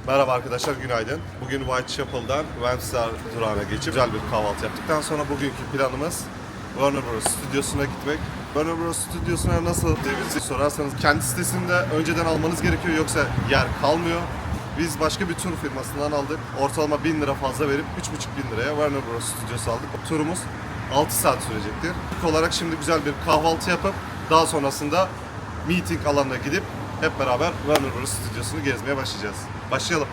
Merhaba arkadaşlar, günaydın. Bugün Whitechapel'dan Windsor durağına geçip güzel bir kahvaltı yaptıktan sonra bugünkü planımız Warner Bros. Stüdyosuna gitmek. Warner Bros. Stüdyosuna nasıl gittiğimizi sorarsanız kendi sitesinde önceden almanız gerekiyor, yoksa yer kalmıyor. Biz başka bir tur firmasından aldık. Ortalama 1000 lira fazla verip 3.500 liraya Warner Bros. Stüdyosu aldık. Turumuz 6 saat sürecektir. İlk olarak şimdi güzel bir kahvaltı yapıp daha sonrasında meeting alanına gidip hep beraber Warner Bros. Stüdyosunu gezmeye başlayacağız. Başlayalım.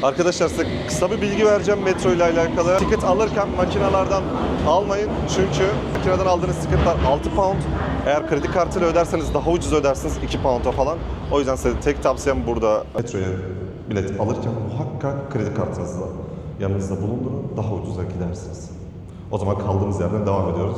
Arkadaşlar size kısa bir bilgi vereceğim metro ile alakalı. Ticket alırken makinelerden almayın. Çünkü makineden aldığınız ticketler 6 pound. Eğer kredi kartıyla öderseniz daha ucuz ödersiniz, 2 pound'a falan. O yüzden size tek tavsiyem burada metroya bilet alırken muhakkak kredi kartınızla yanınızda bulundurun. Daha ucuza gidersiniz. O zaman kaldığımız yerden devam ediyoruz.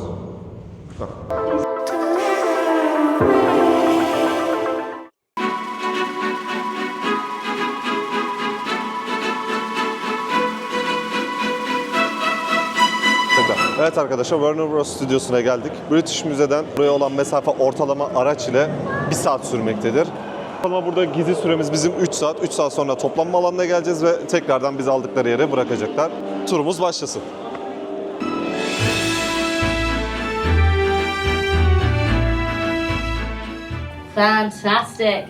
Evet arkadaşlar, Warner Bros. Stüdyosuna geldik. British Müze'den buraya olan mesafe ortalama araç ile 1 saat sürmektedir. Ama burada gizli süremiz bizim 3 saat. 3 saat sonra toplanma alanına geleceğiz ve tekrardan bizi aldıkları yere bırakacaklar. Turumuz başlasın. Fantastic.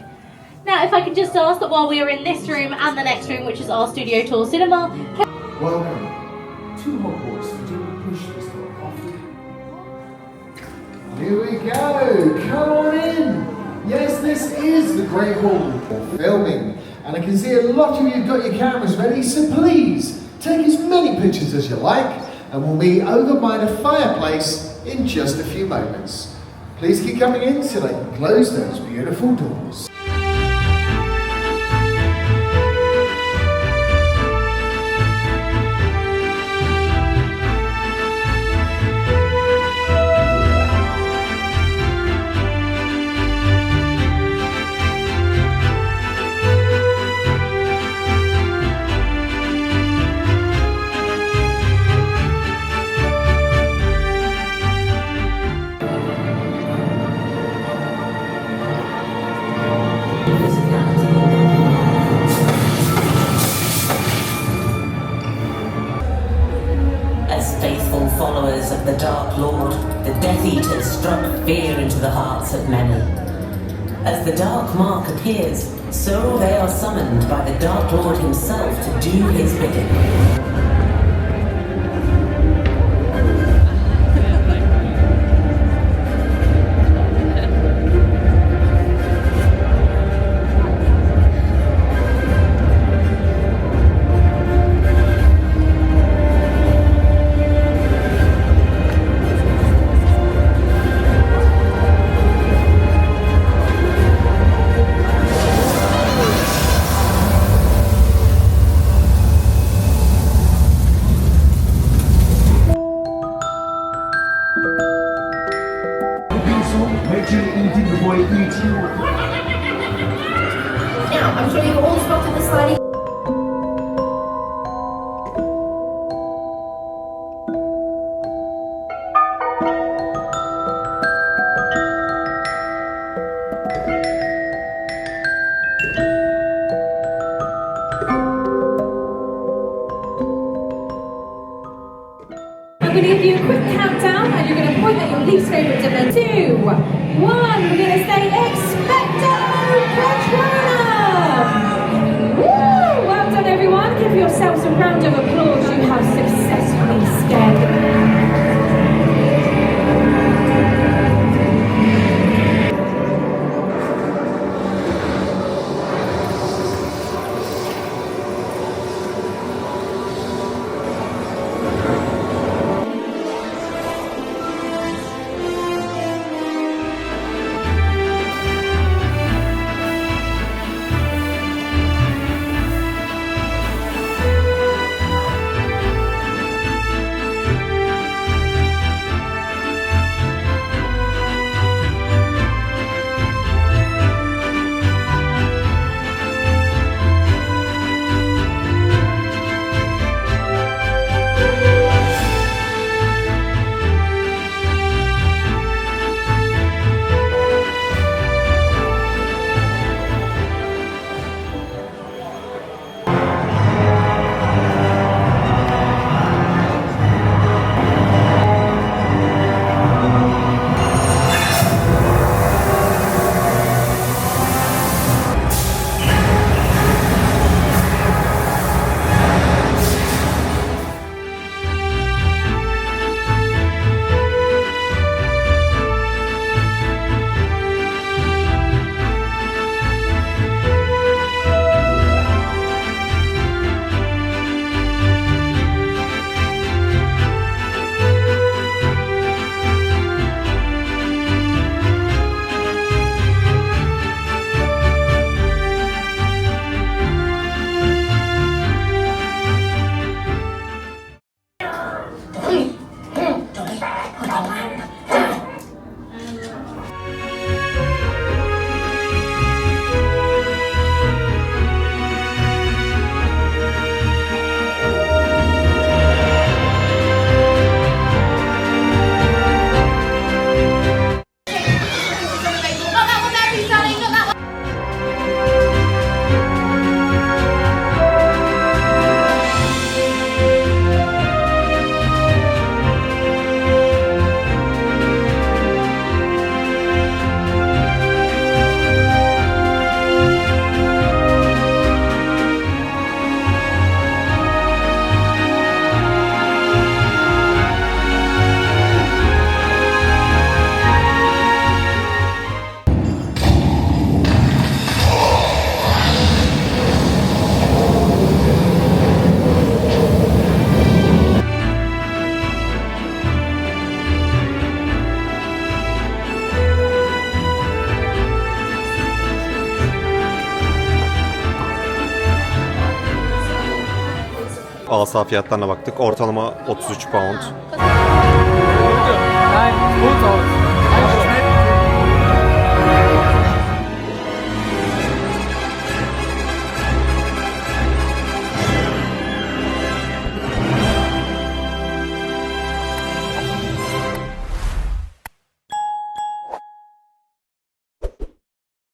Now, if I could just ask that while we are in this room and the next room, which is our studio tour cinema. Welcome to Hogwarts. Do we push this door off? Here we go. Come on in. Yes, this is the Great Hall for filming, and I can see a lot of you got your cameras ready. So please take as many pictures as you like, and we'll meet over by the fireplace in just a few moments. Please keep coming in so they can close those beautiful doors. Followers of the Dark Lord, the Death Eaters struck fear into the hearts of many. As the Dark Mark appears, so they are summoned by the Dark Lord himself to do his bidding. Make sure you're eating before you eat. Now, I'm sure you've all spotted the sliding. I'm going to give you a quick countdown and you're going to point at your least favourite event. 2, 1, we're going to say Expecto Patronum! Woo! Well done everyone, give yourselves a round of applause, you have successfully scared them. Asa fiyatlarına baktık. Ortalama 33 pound. Nein, gut aus.